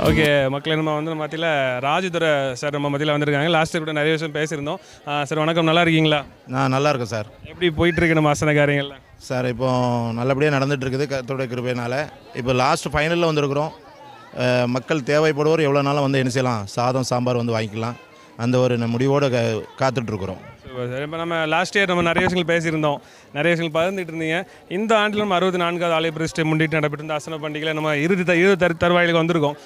Okay மக்களே, நம்ம வந்து நம்ம மத்தியில் ராஜதுரை சார் நம்ம மத்தியில் வந்திருக்காங்க. லாஸ்ட் கூட நிறைய விஷயம் பேசியிருந்தோம். சார் வணக்கம், நல்லா இருக்கீங்களா? நான் நல்லா இருக்கேன் சார். எப்படி போயிட்டுருக்கு நம்ம ஆசன காரியங்கள்லாம்? சார் இப்போ நல்லபடியாக நடந்துகிட்ருக்குது கர்த்தருடைய கிருபையினால். இப்போ லாஸ்ட் ஃபைனலில் வந்திருக்கிறோம். மக்கள் தேவைப்படுவோர் எவ்வளோ நாளும் வந்து என்ன செய்யலாம், சாதம் சாம்பார் வந்து வாங்கிக்கலாம். அந்த ஒரு முடிவோடு காத்துட்ருக்குறோம். சார், இப்போ நம்ம லாஸ்ட் இயர் நம்ம நிறைய விஷயங்கள் பேசியிருந்தோம், நிறைய விஷயங்கள் பகிர்ந்துட்டு இருந்தீங்க. இந்த ஆண்டில் நம்ம 64வது ஆலய பிரதிஷ்டை முன்னிட்டு நடைபெற்ற இந்த ஆசன பண்டிகையில் நம்ம இறுதி தருவாயிலுக்கு வந்திருக்கோம்.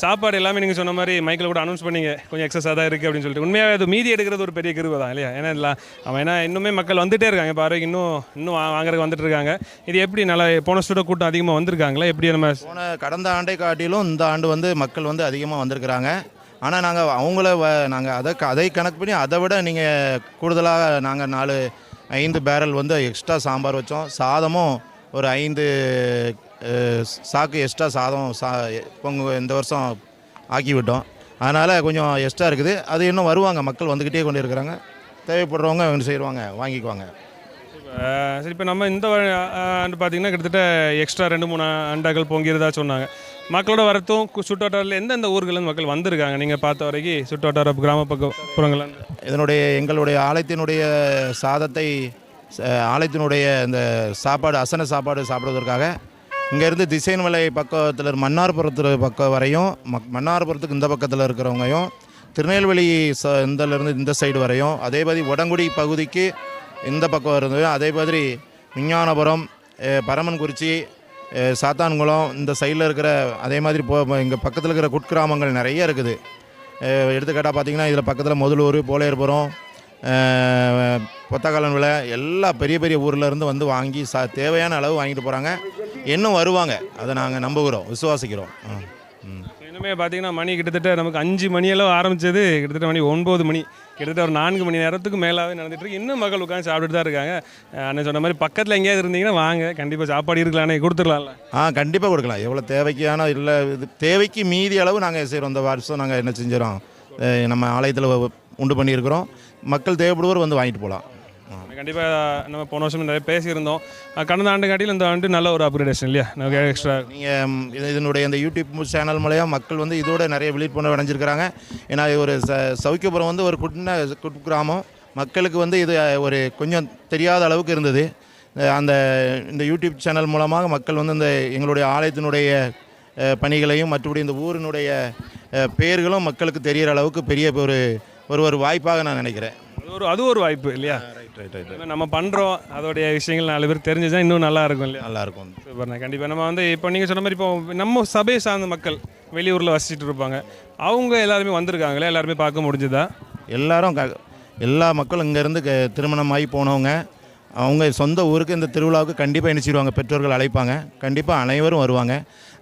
சாப்பாடு எல்லாமே நீங்கள் சொன்ன மாதிரி மைக்கில் கூட அனௌன்ஸ் பண்ணிங்க, கொஞ்சம் எக்ஸஸாக தான் இருக்குது அப்படின்னு சொல்லிட்டு. உண்மையாக அது மீதி எடுக்கிறது ஒரு பெரிய கிருபை தான் இல்லையா? ஏன்னா இன்னுமே மக்கள் வந்துகிட்டே இருக்காங்க. இப்போ வரைக்கும் இன்னும் வாங்குறதுக்கு வந்துட்டு இருக்காங்க. இது எப்படி நல்லா போன வருஷத்தோட கூட்டம் அதிகமாக வந்திருக்காங்களா? எப்படி நம்ம கடந்த ஆண்டை காட்டிலும் இந்த ஆண்டு வந்து மக்கள் வந்து அதிகமாக வந்திருக்கிறாங்க. ஆனால் நாங்கள் அதை கணக்கு பண்ணி அதை விட நீங்கள் கூடுதலாக நாங்கள் 5 பேரல் வந்து எக்ஸ்ட்ரா சாம்பார் வச்சோம். சாதமும் ஒரு 5 சாக்கு எக்ஸ்ட்ரா சாதம் இந்த வருஷம் ஆக்கி விட்டோம். அதனால் கொஞ்சம் எக்ஸ்ட்ரா இருக்குது. அது இன்னும் வருவாங்க, மக்கள் வந்துக்கிட்டே கொண்டு இருக்கிறாங்க. தேவைப்படுறவங்க ஒன்று செய்வாங்க, வாங்கிக்குவாங்க. சரி, இப்போ நம்ம இந்த ஆண்டு பார்த்திங்கன்னா கிட்டத்தட்ட எக்ஸ்ட்ரா 2-3 அண்டாக்கள் பொங்கிறதா சொன்னாங்க. மக்களோட வரத்தும் சுற்றுவட்டாரத்தில் எந்தெந்த ஊர்கள்லேருந்து மக்கள் வந்திருக்காங்க நீங்கள் பார்த்த வரைக்கும், சுற்றுவட்டார கிராம புறங்கள்? எங்களுடைய ஆலயத்தினுடைய சாதத்தை, ஆலயத்தினுடைய இந்த சாப்பாடு, அசன சாப்பாடு சாப்பிடுவதற்காக இங்கேருந்து திசைன்மலை பக்கத்தில் மன்னார்புரத்தில் பக்கம் வரையும், மன்னார்புரத்துக்கு இந்த பக்கத்தில் இருக்கிறவங்கையும், திருநெல்வேலி இந்தலேருந்து இந்த சைடு வரையும், அதே மாதிரி உடங்குடி பகுதிக்கு இந்த பக்கம் இருந்தது, அதே மாதிரி விஞ்ஞானபுரம், பரமன்குறிச்சி, சாத்தான்குளம் இந்த சைடில் இருக்கிற, அதே மாதிரி இங்கே பக்கத்தில் இருக்கிற குட்கிராமங்கள் நிறைய இருக்குது. எடுத்துக்காட்டாக பார்த்திங்கன்னா இதில் பக்கத்தில் முதலூர், போலையர்புரம், பொத்தக்காலன் விலை எல்லா பெரிய பெரிய ஊர்லேருந்து வந்து வாங்கி தேவையான அளவு வாங்கிட்டு போகிறாங்க. இன்னும் வருவாங்க, அதை நாங்கள் நம்புகிறோம், விசுவாசிக்கிறோம். இன்னுமே பார்த்திங்கன்னா மணி கிட்டத்தட்ட நமக்கு 5 மணியெல்லாம் ஆரம்பித்தது கிட்டத்தட்ட மணி 9 மணி, கிட்டத்தட்ட ஒரு 4 மணி நேரத்துக்கு மேலாகவே நடந்துகிட்ருக்கு. இன்னும் மக்கள் உட்காந்து சாப்பிட்டுட்டு தான் இருக்காங்க. அண்ணன் சொன்ன மாதிரி பக்கத்தில் எங்கேயாவது இருந்தீங்கன்னா வாங்க, கண்டிப்பாக சாப்பாடு இருக்கலானே, கொடுத்துடலாம்ல? கண்டிப்பாக கொடுக்கலாம். எவ்வளோ தேவைக்கான இல்லை, இது தேவைக்கு மீதி அளவு நாங்கள் செய்கிறோம். இந்த வருஷம் நாங்கள் என்ன செஞ்சிடறோம், நம்ம ஆலயத்தில் உண்டு பண்ணியிருக்கிறோம். மக்கள் தேவைப்படுவோர் வந்து வாங்கிட்டு போகலாம். கண்டிப்பாக நம்ம போன வருஷம் நிறைய பேசியிருந்தோம். கடந்த ஆண்டு காட்டியில் இந்த ஆண்டு நல்ல ஒரு அப்கிரேடேஷன் இல்லையா? எக்ஸ்ட்ரா நீங்கள் இதனுடைய இந்த யூடியூப் சேனல் மூலமாக மக்கள் வந்து இதோட நிறைய விழிப்புணர்வு அடைஞ்சிருக்கிறாங்க. ஏன்னா ஒரு சவுக்கியபுரம் வந்து ஒரு குக்கிராமம், மக்களுக்கு வந்து இது ஒரு கொஞ்சம் தெரியாத அளவுக்கு இருந்தது. இந்த யூடியூப் சேனல் மூலமாக மக்கள் வந்து இந்த எங்களுடைய ஆலயத்தினுடைய பணிகளையும் மற்றபடி இந்த ஊரினுடைய பெயர்களும் மக்களுக்கு தெரிகிற அளவுக்கு பெரிய ஒரு வாய்ப்பாக நான் நினைக்கிறேன். அது ஒரு வாய்ப்பு இல்லையா? நம்ம பண்ணுறோம், அதோடைய விஷயங்கள் 4 பேர் தெரிஞ்சுதான் இன்னும் நல்லா இருக்கும் இல்லையா? நல்லாயிருக்கும். சூப்பர்ண்ணா. கண்டிப்பாக நம்ம வந்து இப்போ நீங்கள் சொன்ன மாதிரி இப்போ நம்ம சபையை சார்ந்த மக்கள் வெளியூரில் வசிச்சுட்டு இருப்பாங்க, அவங்க எல்லாருமே வந்திருக்காங்களே, எல்லாருமே பார்க்க முடிஞ்சுதா? எல்லா மக்களும் இங்கேருந்து திருமணமாகி போனவங்க அவங்க சொந்த ஊருக்கு இந்த திருவிழாவுக்கு கண்டிப்பாக இணைச்சிடுவாங்க. பெற்றோர்கள் அழைப்பாங்க, கண்டிப்பாக அனைவரும் வருவாங்க.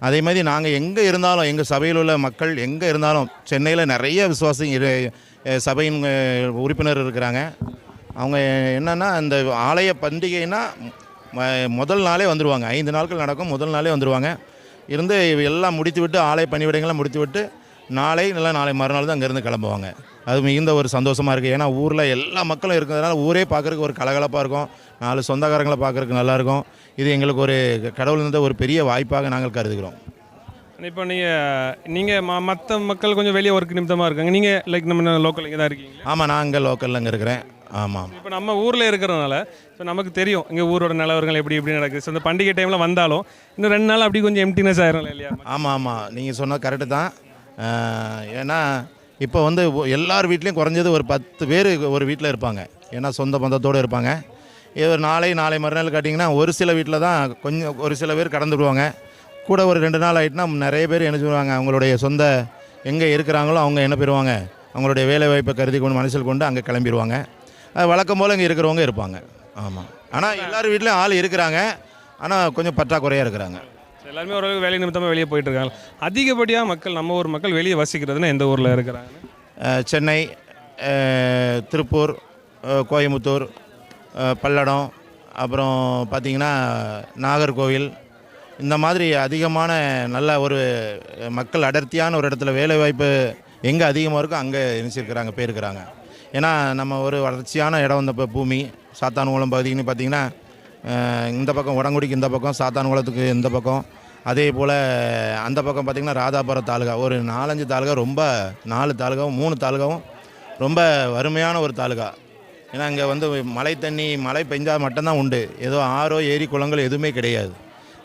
அதே மாதிரி நாங்கள் எங்கே இருந்தாலும், எங்கள் சபையில் உள்ள மக்கள் எங்கே இருந்தாலும், சென்னையில் நிறைய விசுவாசி சபையின் உறுப்பினர் இருக்கிறாங்க. அவங்க என்னென்னா இந்த ஆலய பண்டிகைன்னா முதல் நாளே வந்துடுவாங்க. 5 நாட்கள் நடக்கும், முதல் நாளே வந்துடுவாங்க. இருந்து எல்லாம் முடித்து விட்டு, ஆலய பணிவிடைகள்லாம் முடித்து விட்டு நாளை மறுநாள் தான் அங்கேருந்து கிளம்புவாங்க. அது மிகுந்த ஒரு சந்தோஷமாக இருக்குது. ஏன்னா ஊரில் எல்லா மக்களும் இருக்கிறதுனால ஊரே பார்க்குறதுக்கு ஒரு கலகலப்பாக இருக்கும், 4 சொந்தக்காரங்களை பார்க்குறதுக்கு நல்லாயிருக்கும். இது எங்களுக்கு ஒரு கடவுள் இருந்த ஒரு பெரிய வாய்ப்பாக நாங்கள் கருதுகிறோம். இப்போ நீங்கள் மற்ற மக்கள் கொஞ்சம் வெளியே ஒர்க் நிமித்தமாக இருக்காங்க, நீங்கள் நம்ம லோக்கல் இங்கே தான் இருக்கீங்க? ஆமாம், நான் அங்கே லோக்கலில் அங்கே இருக்கிறேன். ஆமாம். இப்போ நம்ம ஊரில் இருக்கிறதுனால ஸோ நமக்கு தெரியும் இங்கே ஊரோட நிலவரங்கள் எப்படி நடக்குது. ஸோ இந்த பண்டிகை டைமில் வந்தாலும் இன்னும் 2 நாள் அப்படி கொஞ்சம் எம்டினஸ் ஆயிரும் இல்லையா? ஆமாம், நீங்கள் சொன்னால் கரெக்டு தான். ஏன்னா இப்போ வந்து எல்லார் வீட்லேயும் குறைஞ்சது ஒரு 10 பேர் ஒரு வீட்டில் இருப்பாங்க. ஏன்னா சொந்த பந்தத்தோடு இருப்பாங்க. இது ஒரு நாளை மறுநாள் காட்டிங்கன்னா ஒரு சில வீட்டில் தான் கொஞ்சம் ஒரு சில பேர் கடந்துடுவாங்க. கூட ஒரு 2 நாள் ஆகிட்டுனா நிறைய பேர் என்ன சொல்லுவாங்க, அவங்களுடைய சொந்த எங்கே இருக்கிறாங்களோ அவங்க என்ன பெறுவாங்க, அவங்களுடைய வேலை வாய்ப்பை கருதி கொண்டு மனசில் கொண்டு அங்கே கிளம்பிடுவாங்க. அது வழக்கம் போல் இங்கே இருக்கிறவங்க இருப்பாங்க. ஆமாம், ஆனால் எல்லார் வீட்லேயும் ஆள் இருக்கிறாங்க, ஆனால் கொஞ்சம் பற்றாக்குறையாக இருக்கிறாங்க. எல்லாருமே ஓரளவுக்கு வேலை நிமித்தமாக வெளியே போயிட்டு இருக்காங்க. அதிகப்படியாக மக்கள், நம்ம ஊர் மக்கள் வெளியே வசிக்கிறதுனா எந்த ஊரில் இருக்கிறாங்க? சென்னை, திருப்பூர், கோயம்புத்தூர், பல்லடம், அப்புறம் பார்த்திங்கன்னா நாகர்கோவில், இந்த மாதிரி அதிகமான நல்ல ஒரு மக்கள் அடர்த்தியான ஒரு இடத்துல வேலைவாய்ப்பு எங்கே அதிகமாக இருக்கோ அங்கே இணைச்சிருக்கிறாங்க, போயிருக்கிறாங்க. ஏன்னா நம்ம ஒரு வளர்ச்சியான இடம் இந்த பூமி சாத்தான்குளம் பகுதின்னு பார்த்திங்கன்னா இந்த பக்கம் உடங்குடிக்கு இந்த பக்கம், சாத்தான்குளத்துக்கு இந்த பக்கம், அதே போல் அந்த பக்கம் பார்த்திங்கன்னா ராதாபுரம் தாலுகா ஒரு 4-5 தாலுகா ரொம்ப 4 தாலுகாவும் 3 தாலுகாவும் ரொம்ப வறுமையான ஒரு தாலுகா. ஏன்னா அங்கே வந்து மழை பெஞ்சால் மட்டும்தான் உண்டு, ஏதோ ஆறோ ஏரி குளங்கள் எதுவுமே கிடையாது.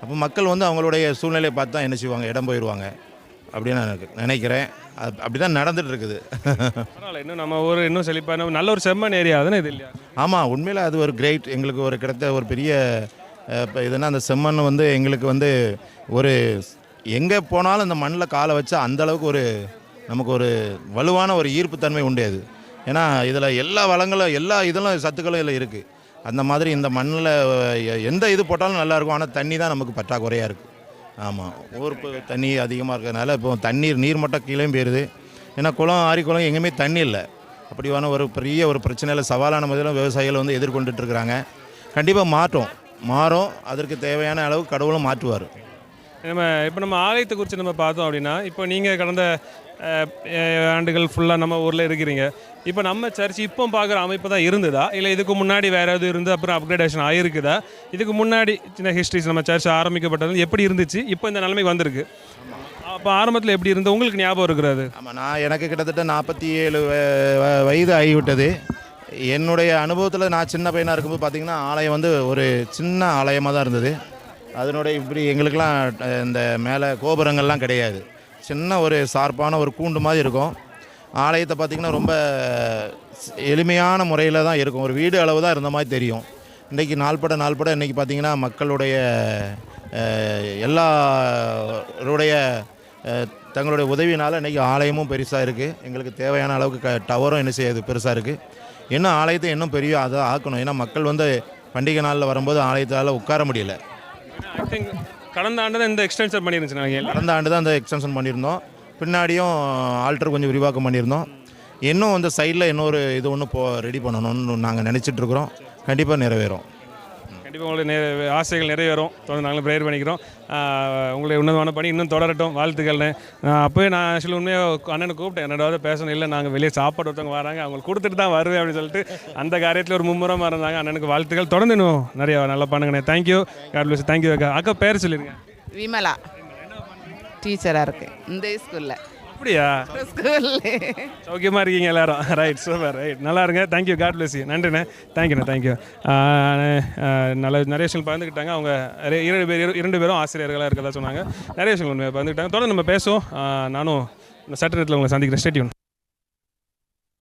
அப்போ மக்கள் வந்து அவங்களுடைய சூழ்நிலையை பார்த்து தான் என்ன செய்வாங்க, இடம் போயிடுவாங்க அப்படின்னு நான் நினைக்கிறேன். அப்படி தான் நடந்துகிட்டு இருக்குது. பரவாயில்ல, இன்னும் நம்ம ஊர் இன்னும் செழிப்பான நல்ல ஒரு செம்மண் ஏரியா தானே இது இல்லையா? ஆமாம், உண்மையில் அது ஒரு கிரேட், எங்களுக்கு ஒரு கிடைத்த ஒரு பெரிய இப்போ இதுனா அந்த செம்மண் வந்து எங்களுக்கு வந்து ஒரு எங்கே போனாலும் அந்த மண்ணில் காலை வச்சா அந்தளவுக்கு ஒரு நமக்கு ஒரு வலுவான ஒரு ஈர்ப்புத்தன்மை உண்டு அது. ஏன்னா இதில் எல்லா வளங்களும் எல்லா இதெல்லாம் சத்துக்களும் இதில் இருக்குது. அந்த மாதிரி இந்த மண்ணில் எந்த இது போட்டாலும் நல்லாயிருக்கும். ஆனால் தண்ணி தான் நமக்கு பற்றாக்குறையாக இருக்குது. ஆமாம், ஊர்ப்பு தண்ணி அதிகமாக இருக்கிறதுனால இப்போ நீர் மட்டம் கீழே போயிடுது. ஏன்னா ஆரி குளம் எங்கேயுமே தண்ணி இல்லை. அப்படியான ஒரு பெரிய ஒரு பிரச்சனையில் சவாலான முறையில் விவசாயிகள் வந்து எதிர்கொண்டுட்டு இருக்கிறாங்க. கண்டிப்பாக மாறும். அதற்கு தேவையான அளவு கடவுளும் மாற்றுவார். இப்போ நம்ம ஆலயத்தை குறித்து நம்ம பார்த்தோம் அப்படின்னா, இப்போ நீங்கள் கடந்த ஆண்டுகள் ஃபுல்லாக நம்ம ஊரில் இருக்கிறீங்க. இப்போ நம்ம சர்ச் இப்போ பார்க்குற அமைப்பு தான் இருந்ததா, இல்லை இதுக்கு முன்னாடி வேறு எதுவும் இருந்து அப்புறம் அப்கிரேடேஷன் ஆகிருக்குதா? இதுக்கு முன்னாடி சின்ன ஹிஸ்ட்ரிஸ் நம்ம சர்ச் ஆரம்பிக்கப்பட்டது எப்படி இருந்துச்சு, இப்போ இந்த நிலைமைக்கு வந்திருக்கு? அப்போ ஆரம்பத்தில் எப்படி இருந்து உங்களுக்கு ஞாபகம் இருக்கிறது? ஆமாம், எனக்கு கிட்டத்தட்ட 47 வயது ஆகிவிட்டது. என்னுடைய அனுபவத்தில் நான் சின்ன பையனாக இருக்கும்போது பார்த்திங்கன்னா ஆலயம் வந்து ஒரு சின்ன ஆலயமாக தான் இருந்தது. அதனுடைய இப்படி எங்களுக்கெல்லாம் இந்த மேலே கோபுரங்கள்லாம் கிடையாது. சின்ன ஒரு ஷார்ப்பான ஒரு கூண்டு மாதிரி இருக்கும். ஆலயத்தை பார்த்திங்கன்னா ரொம்ப எளிமையான முறையில் தான் இருக்கும். ஒரு வீடு அளவு தான் இருந்த மாதிரி தெரியும். இன்றைக்கி நாள்பட இன்றைக்கி பார்த்திங்கன்னா மக்களுடைய எல்லாருடைய தங்களுடைய உதவினால் இன்றைக்கி ஆலயமும் பெருசாக இருக்குது. எங்களுக்கு தேவையான அளவுக்கு டவரும் என்ன செய்யுது பெருசாக இருக்குது. இன்னும் ஆலயத்தை இன்னும் பெரிய அதை ஆக்கணும். ஏன்னா மக்கள் வந்து பண்டிகை நாளில் வரும்போது ஆலயத்தால் உட்கார முடியல. ஐ திங்க் கடந்த ஆண்டு தான் இந்த எக்ஸ்டென்ஷன் பண்ணியிருந்துச்சு. கடந்த ஆண்டு தான் இந்த எக்ஸ்டென்ஷன் பண்ணியிருந்தோம். பின்னாடியும் ஆல்டர் கொஞ்சம் விரிவாக்கம் பண்ணியிருந்தோம். இன்னும் அந்த சைடில் இன்னொரு இது ஒன்று ரெடி பண்ணணும்னு நாங்கள் நினச்சிட்ருக்குறோம். கண்டிப்பாக நிறைவேறும். கண்டிப்பாக உங்களுக்கு ஆசைகள் நிறைவேறும். தொடர்ந்து நாங்களும் ப்ரேயர் பண்ணிக்கிறோம். உங்களுடைய உன்னதமான பணி இன்னும் தொடரட்டும். வாழ்த்துக்கள்னு. அப்போயே நான் ஆக்சுவலி உண்மையாக அண்ணனை கூப்பிட்டேன், என்னோட பேசணும். இல்லை, நாங்கள் வெளியே சாப்பாடு ஒருத்தவங்க வராங்க, அவங்களுக்கு கொடுத்துட்டு தான் வருவேன் அப்படின்னு சொல்லிட்டு அந்த காரியத்தில் ஒரு மும்முரமாக இருந்தாங்க. அண்ணனுக்கு வாழ்த்துக்கள். தொடர்ந்து இன்னும் நிறையா நல்லா பண்ணுங்கண்ணே. தேங்க்யூ. God bless. தேங்க்யூ அக்கா. அக்கா பேர் சொல்லிடுங்க. விமலா. டீச்சராக இருக்கு இந்த ஸ்கூலில். அப்படியா? ஸ்கூலில் சௌக்கியமாக இருக்கீங்க எல்லாரும்? Right, super. ரைட், நல்லா இருங்க. தேங்க்யூ. God bless you. நன்றிண்ணே. தேங்க்யூண்ணே. தேங்க்யூ. நிறைய விஷயங்கள் பகிர்ந்துக்கிட்டாங்க. அவங்க இரண்டு பேரும் ஆசிரியர்களாக இருக்கிறதா சொன்னாங்க. நிறைய விஷயங்கள் பகிர்ந்துக்கிட்டாங்க. தொடர்ந்து நம்ம பேசுவோம். நானும் சட்ட நேரத்தில் உங்களை சந்திக்கிறேன். Stay tune.